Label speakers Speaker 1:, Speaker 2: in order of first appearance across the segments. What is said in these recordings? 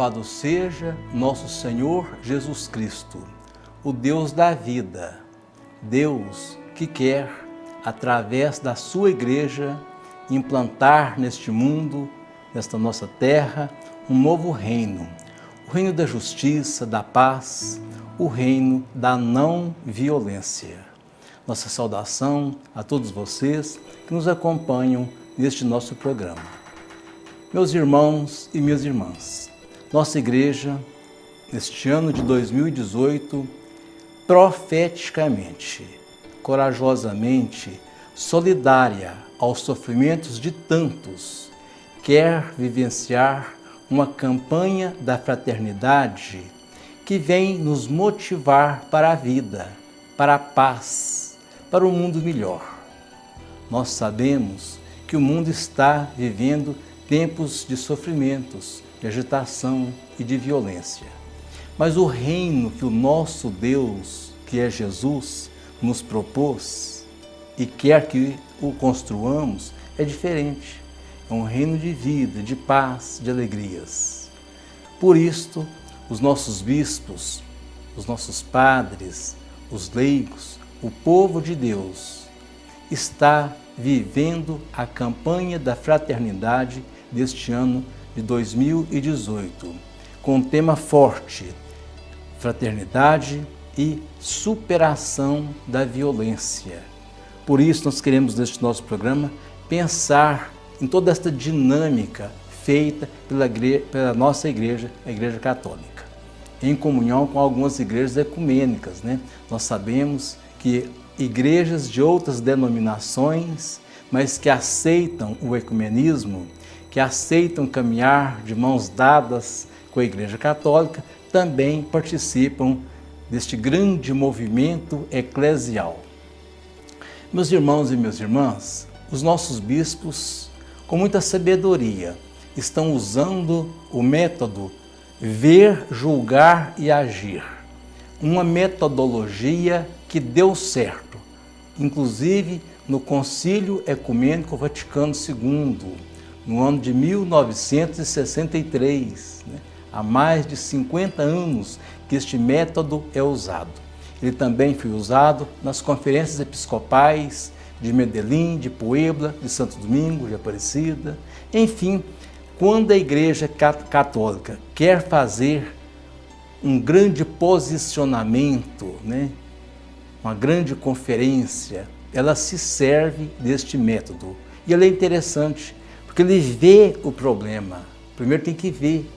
Speaker 1: Louvado seja nosso Senhor Jesus Cristo, o Deus da vida, Deus que quer, através da sua igreja, implantar neste mundo, nesta nossa terra, um novo reino, o reino da justiça, da paz, o reino da não violência. Nossa saudação a todos vocês que nos acompanham neste nosso programa. Meus irmãos e minhas irmãs, nossa igreja, neste ano de 2018, profeticamente, corajosamente, solidária aos sofrimentos de tantos, quer vivenciar uma campanha da fraternidade que vem nos motivar para a vida, para a paz, para um mundo melhor. Nós sabemos que o mundo está vivendo tempos de sofrimentos, de agitação e de violência. Mas o reino que o nosso Deus, que é Jesus, nos propôs e quer que o construamos é diferente. É um reino de vida, de paz, de alegrias. Por isto, os nossos bispos, os nossos padres, os leigos, o povo de Deus está vivendo a campanha da fraternidade deste ano de 2018, com um tema forte: fraternidade e superação da violência. Por isso, nós queremos, neste nosso programa, pensar em toda esta dinâmica feita pela nossa igreja, a Igreja Católica, em comunhão com algumas igrejas ecumênicas, né? Nós sabemos que igrejas de outras denominações, mas que aceitam o ecumenismo, que aceitam caminhar de mãos dadas com a Igreja Católica, também participam deste grande movimento eclesial. Meus irmãos e minhas irmãs, os nossos bispos, com muita sabedoria, estão usando o método ver, julgar e agir. Uma metodologia que deu certo, inclusive no Concílio Ecumênico Vaticano II, no ano de 1963, há mais de 50 anos que este método é usado. Ele também foi usado nas conferências episcopais de Medellín, de Puebla, de Santo Domingo, de Aparecida. Enfim, quando a Igreja Católica quer fazer um grande posicionamento, uma grande conferência, ela se serve deste método. E ele é interessante, porque ele vê o problema. Primeiro tem que ver,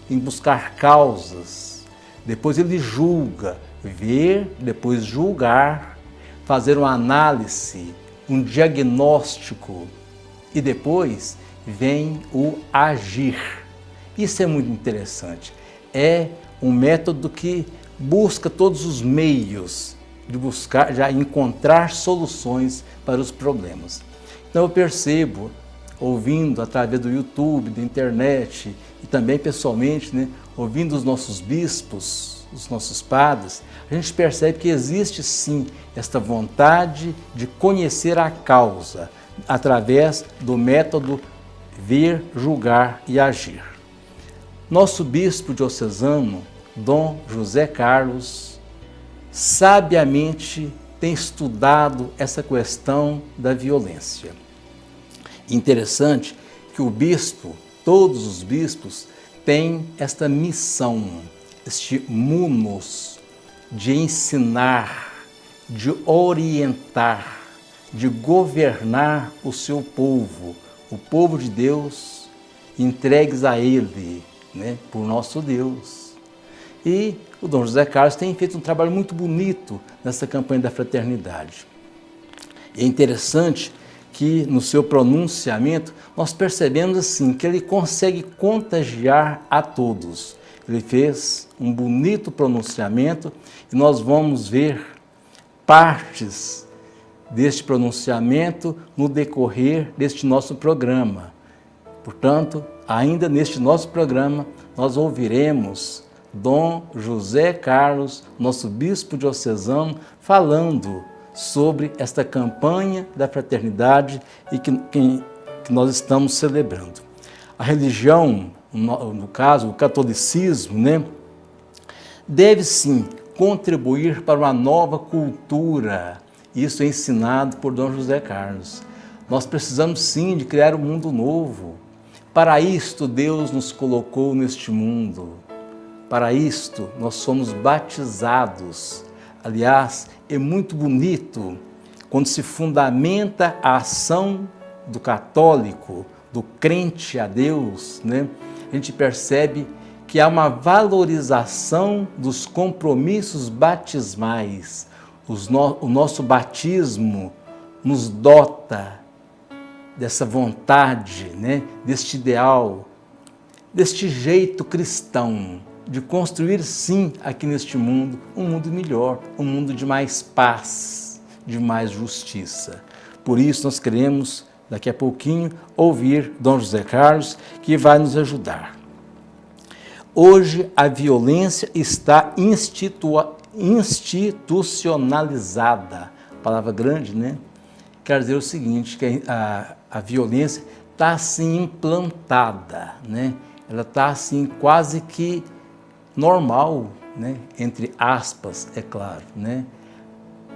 Speaker 1: tem que buscar causas. Depois ele julga, ver, depois julgar, fazer uma análise, um diagnóstico e depois vem o agir. Isso é muito interessante. É um método que busca todos os meios de buscar, já encontrar soluções para os problemas. Então eu percebo, ouvindo através do YouTube, da internet e também pessoalmente, ouvindo os nossos bispos, os nossos padres, a gente percebe que existe sim esta vontade de conhecer a causa através do método ver, julgar e agir. Nosso bispo diocesano, Dom José Carlos, sabiamente tem estudado essa questão da violência. Interessante que o bispo, todos os bispos, têm esta missão, este munus, de ensinar, de orientar, de governar o seu povo, o povo de Deus, entregues a Ele, por nosso Deus. E o Dom José Carlos tem feito um trabalho muito bonito nessa campanha da fraternidade. É interessante que no seu pronunciamento nós percebemos assim que ele consegue contagiar a todos. Ele fez um bonito pronunciamento e nós vamos ver partes deste pronunciamento no decorrer deste nosso programa. Portanto, ainda neste nosso programa, nós ouviremos Dom José Carlos, nosso bispo diocesano, falando sobre esta campanha da fraternidade e que nós estamos celebrando. A religião no caso, o catolicismo, né, deve sim contribuir para uma nova cultura. Isso é ensinado por Dom José Carlos. Nós precisamos sim de criar um mundo novo. Para isto Deus nos colocou neste mundo. Para isto nós somos batizados. Aliás, é muito bonito quando se fundamenta a ação do católico, do crente a Deus, né? A gente percebe que há uma valorização dos compromissos batismais. O nosso batismo nos dota dessa vontade, né? Deste ideal, deste jeito cristão de construir sim aqui neste mundo um mundo melhor, um mundo de mais paz, de mais justiça. Por isso nós queremos daqui a pouquinho ouvir Dom José Carlos, que vai nos ajudar. Hoje a violência está institucionalizada. Palavra grande, né? Quer dizer o seguinte, que a violência está assim implantada, né? Ela está assim quase que normal, né? Entre aspas, é claro, né?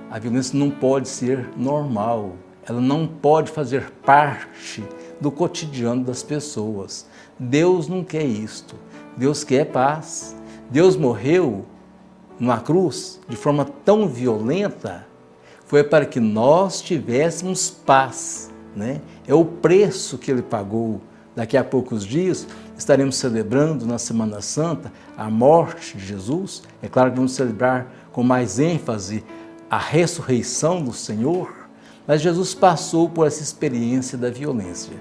Speaker 1: A violência não pode ser normal, ela não pode fazer parte do cotidiano das pessoas. Deus não quer isto, Deus quer paz. Deus morreu numa cruz de forma tão violenta, foi para que nós tivéssemos paz, né? É o preço que Ele pagou. Daqui a poucos dias estaremos celebrando na Semana Santa a morte de Jesus. É claro que vamos celebrar com mais ênfase a ressurreição do Senhor, mas Jesus passou por essa experiência da violência,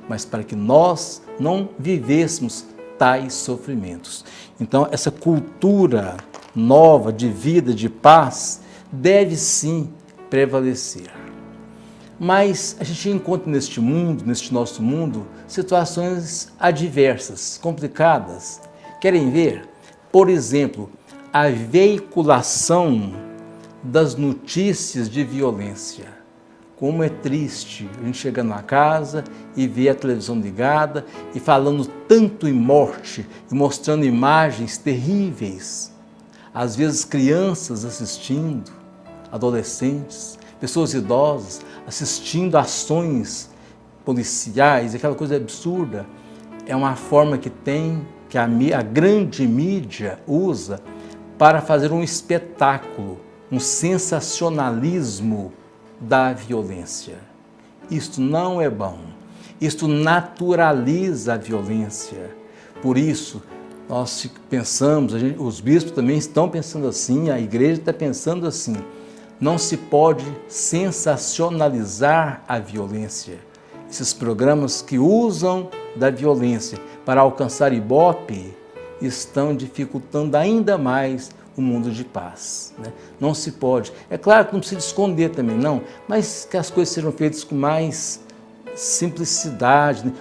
Speaker 1: mas para que nós não vivêssemos tais sofrimentos. Então, essa cultura nova de vida, de paz, deve sim prevalecer. Mas a gente encontra neste mundo, neste nosso mundo, situações adversas, complicadas. Querem ver? Por exemplo, a veiculação das notícias de violência. Como é triste a gente chegar na casa e ver a televisão ligada e falando tanto em morte e mostrando imagens terríveis. Às vezes crianças assistindo, adolescentes, pessoas idosas assistindo ações policiais, aquela coisa absurda. É uma forma que a grande mídia usa para fazer um espetáculo, um sensacionalismo da violência. Isto não é bom. Isto naturaliza a violência. Por isso, nós pensamos, os bispos também estão pensando assim, a igreja está pensando assim, não se pode sensacionalizar a violência. Esses programas que usam da violência para alcançar ibope estão dificultando ainda mais o mundo de paz, né? Não se pode. É claro que não precisa esconder também, não, mas que as coisas sejam feitas com mais simplicidade, né?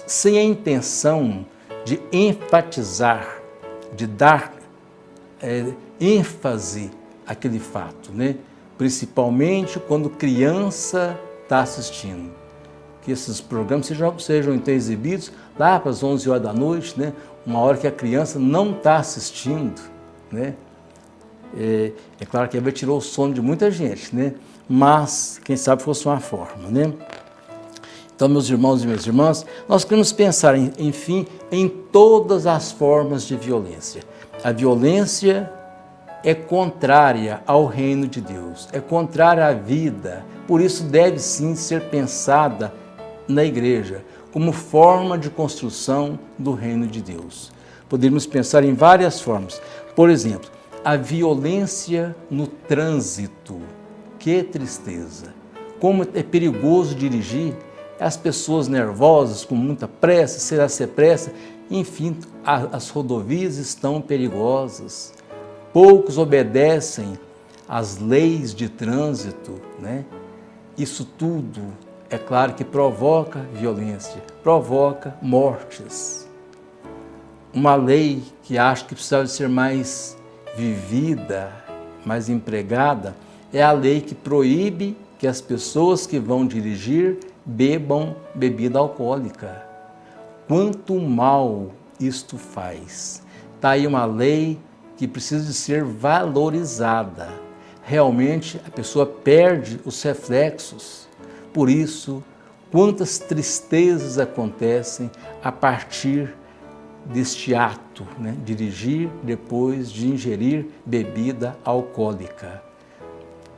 Speaker 1: Sem a intenção de enfatizar, de dar ênfase àquele fato, né? Principalmente quando criança está assistindo. Que esses programas sejam então exibidos lá para as 11 horas da noite, né? Uma hora que a criança não está assistindo, né? É claro que vai tirar o sono de muita gente, né? Mas quem sabe fosse uma forma, né? Então, meus irmãos e minhas irmãs, nós queremos pensar, enfim, em todas as formas de violência. A violência é contrária ao reino de Deus, é contrária à vida, por isso deve sim ser pensada na igreja como forma de construção do reino de Deus. Poderíamos pensar em várias formas. Por exemplo, a violência no trânsito. Que tristeza! Como é perigoso dirigir, as pessoas nervosas, com muita pressa, será ser pressa, enfim, as rodovias estão perigosas. Poucos obedecem às leis de trânsito, né? Isso tudo, é claro que provoca violência, provoca mortes. Uma lei que acho que precisava ser mais vivida, mais empregada, é a lei que proíbe que as pessoas que vão dirigir bebam bebida alcoólica. Quanto mal isto faz. Está aí uma lei que precisa de ser valorizada. Realmente a pessoa perde os reflexos. Por isso, quantas tristezas acontecem a partir deste ato, né? Dirigir depois de ingerir bebida alcoólica.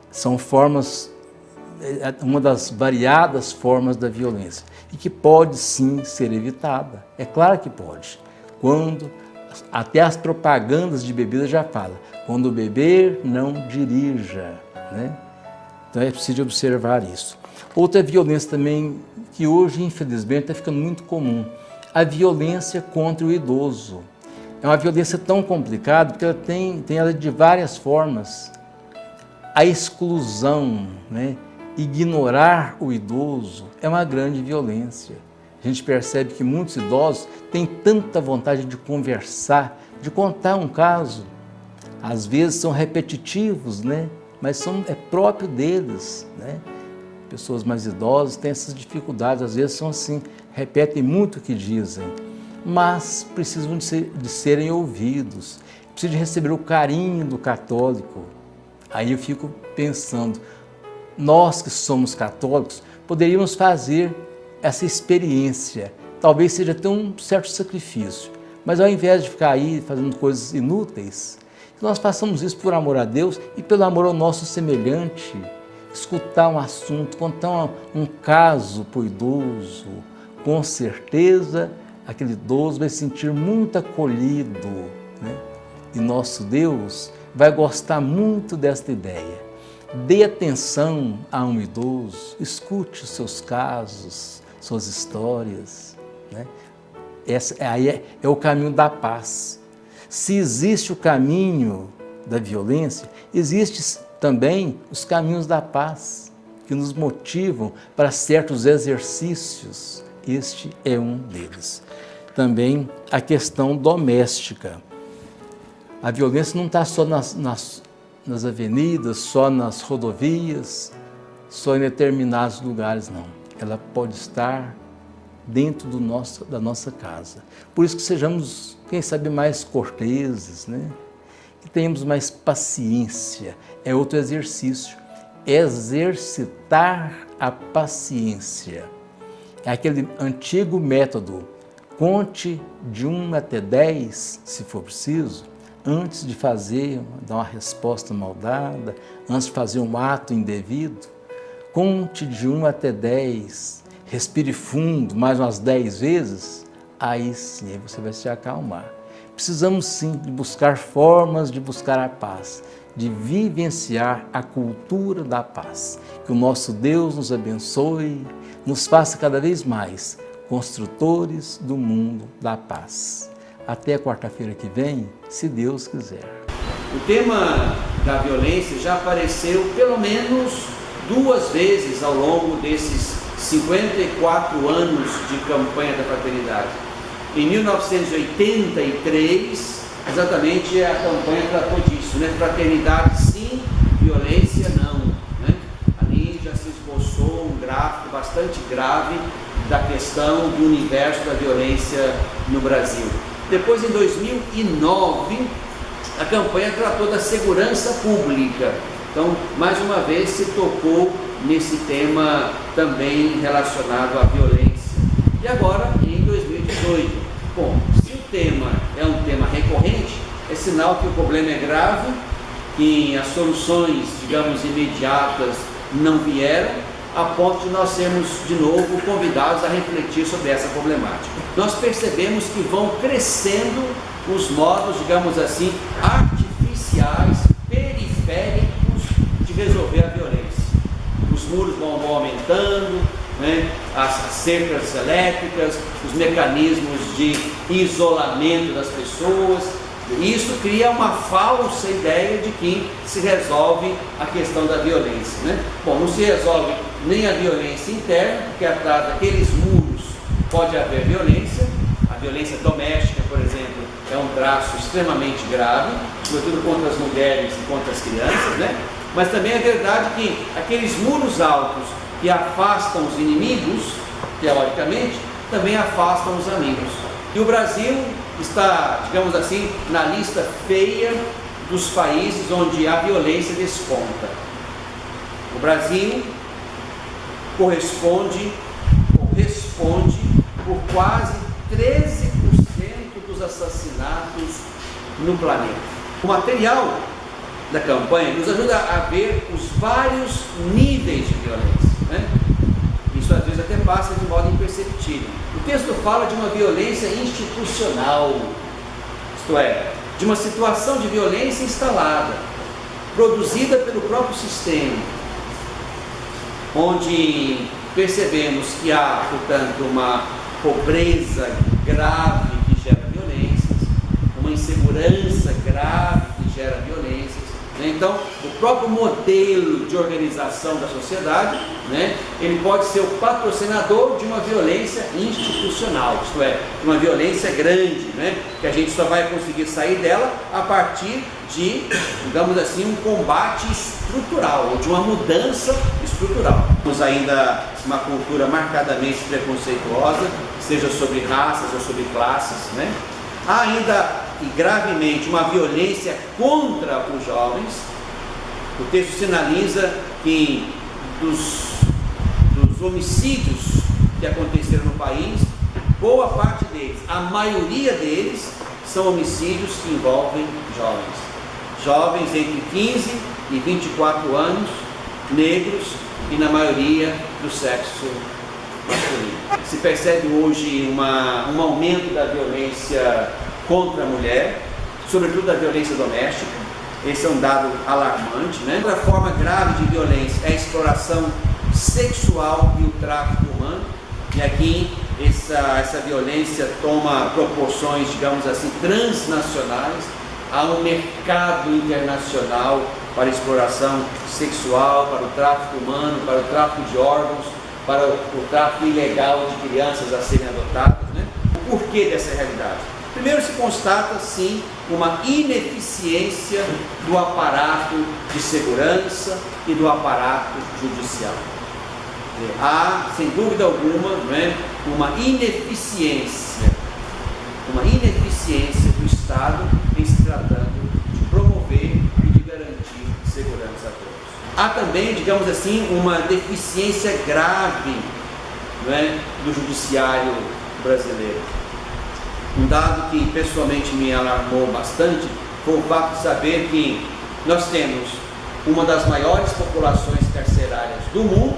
Speaker 1: São formas, uma das variadas formas da violência e que pode sim ser evitada. É claro que pode. Quando até as propagandas de bebida já falam, quando beber, não dirija, né? Então é preciso observar isso. Outra violência também que hoje, infelizmente, está ficando muito comum, a violência contra o idoso. É uma violência tão complicada porque ela tem ela de várias formas. A exclusão, né? Ignorar o idoso é uma grande violência. A gente percebe que muitos idosos têm tanta vontade de conversar, de contar um caso. Às vezes são repetitivos, né? Mas é próprio deles, né? Pessoas mais idosas têm essas dificuldades, às vezes são assim, repetem muito o que dizem, mas precisam de serem ouvidos, precisam de receber o carinho do católico. Aí eu fico pensando, nós que somos católicos, poderíamos fazer essa experiência, talvez seja até um certo sacrifício, mas ao invés de ficar aí fazendo coisas inúteis, que nós façamos isso por amor a Deus e pelo amor ao nosso semelhante, escutar um assunto, contar um caso para o idoso, com certeza aquele idoso vai se sentir muito acolhido, né? E nosso Deus vai gostar muito desta ideia. Dê atenção a um idoso, escute os seus casos, suas histórias, né? Aí é o caminho da paz. Se existe o caminho da violência, existe também os caminhos da paz, que nos motivam para certos exercícios. Este é um deles. Também a questão doméstica. A violência não está só nas avenidas, só nas rodovias, só em determinados lugares, não. Ela pode estar dentro da nossa casa. Por isso que sejamos, quem sabe, mais corteses, né? Que tenhamos mais paciência. É outro exercício. Exercitar a paciência. É aquele antigo método. Conte de 1 até 10, se for preciso, antes de dar uma resposta mal dada, antes de fazer um ato indevido. Conte de 1 até 10, respire fundo mais umas 10 vezes, aí sim você vai se acalmar. Precisamos sim de buscar formas de buscar a paz, de vivenciar a cultura da paz. Que o nosso Deus nos abençoe, nos faça cada vez mais construtores do mundo da paz. Até quarta-feira que vem, se Deus quiser.
Speaker 2: O tema da violência já apareceu pelo menos 2 vezes ao longo desses 54 anos de campanha da fraternidade. Em 1983, exatamente a campanha tratou disso, né? Fraternidade sim, violência não, né? Ali já se esboçou um gráfico bastante grave da questão do universo da violência no Brasil. Depois, em 2009, a campanha tratou da segurança pública. Então, mais uma vez, se tocou nesse tema também relacionado à violência. E agora, em 2018. Bom, se o tema é um tema recorrente, é sinal que o problema é grave, que as soluções, digamos, imediatas não vieram, a ponto de nós sermos, de novo, convidados a refletir sobre essa problemática. Nós percebemos que vão crescendo os modos, digamos assim, artificiais, periféricos de resolver a violência. Os muros vão aumentando, né? As cercas elétricas, os mecanismos de isolamento das pessoas. Isso cria uma falsa ideia de que se resolve a questão da violência, né? Bom, não se resolve nem a violência interna, porque atrás daqueles muros pode haver violência. A violência doméstica, por exemplo, é um traço extremamente grave, sobretudo contra as mulheres e contra as crianças, né? Mas também é verdade que aqueles muros altos que afastam os inimigos, teoricamente, também afastam os amigos. E o Brasil está, digamos assim, na lista feia dos países onde a violência desponta. O Brasil responde por quase 13% dos assassinatos no planeta. O material da campanha nos ajuda a ver os vários níveis de violência, né? Isso às vezes até passa de modo imperceptível. O texto fala de uma violência institucional, isto é, de uma situação de violência instalada, produzida pelo próprio sistema, onde percebemos que há, portanto, uma pobreza grave que gera violências, uma insegurança grave que gera violências, né? Então, o próprio modelo de organização da sociedade, né, ele pode ser o patrocinador de uma violência institucional, isto é, uma violência grande, né, que a gente só vai conseguir sair dela a partir de, digamos assim, um combate estrutural, ou de uma mudança estrutural. Temos ainda uma cultura marcadamente preconceituosa, seja sobre raças ou sobre classes, né? Há ainda, e gravemente, uma violência contra os jovens. O texto sinaliza que dos homicídios que aconteceram no país, boa parte deles, a maioria deles, são homicídios que envolvem jovens. Jovens entre 15 e 24 anos, negros e na maioria do sexo masculino. Se percebe hoje um aumento da violência contra a mulher, sobretudo da violência doméstica. Esse é um dado alarmante, né? Outra forma grave de violência é a exploração sexual e o tráfico humano. E aqui essa violência toma proporções, digamos assim, transnacionais. Há um mercado internacional para a exploração sexual, para o tráfico humano, para o tráfico de órgãos, para o tráfico ilegal de crianças a serem adotadas, né? O porquê dessa realidade? Primeiro se constata, sim, uma ineficiência do aparato de segurança e do aparato judicial. Há, sem dúvida alguma, né, uma ineficiência do Estado em se tratando de promover e de garantir segurança a todos. Há também, digamos assim, uma deficiência grave, né, do judiciário brasileiro. Um dado que pessoalmente me alarmou bastante foi o fato de saber que nós temos uma das maiores populações carcerárias do mundo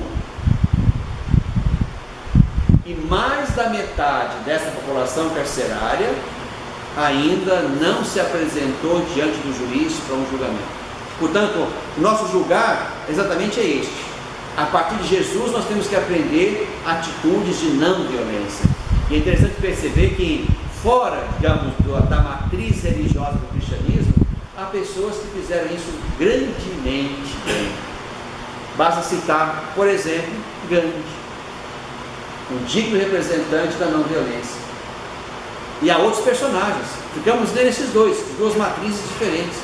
Speaker 2: e mais da metade dessa população carcerária ainda não se apresentou diante do juiz para um julgamento. Portanto, o nosso julgar exatamente é este. A partir de Jesus nós temos que aprender atitudes de não violência. E é interessante perceber que fora, digamos, da matriz religiosa do cristianismo, há pessoas que fizeram isso grandemente bem. Basta citar, por exemplo, Gandhi, um digno representante da não violência. E há outros personagens, ficamos nesses duas matrizes diferentes.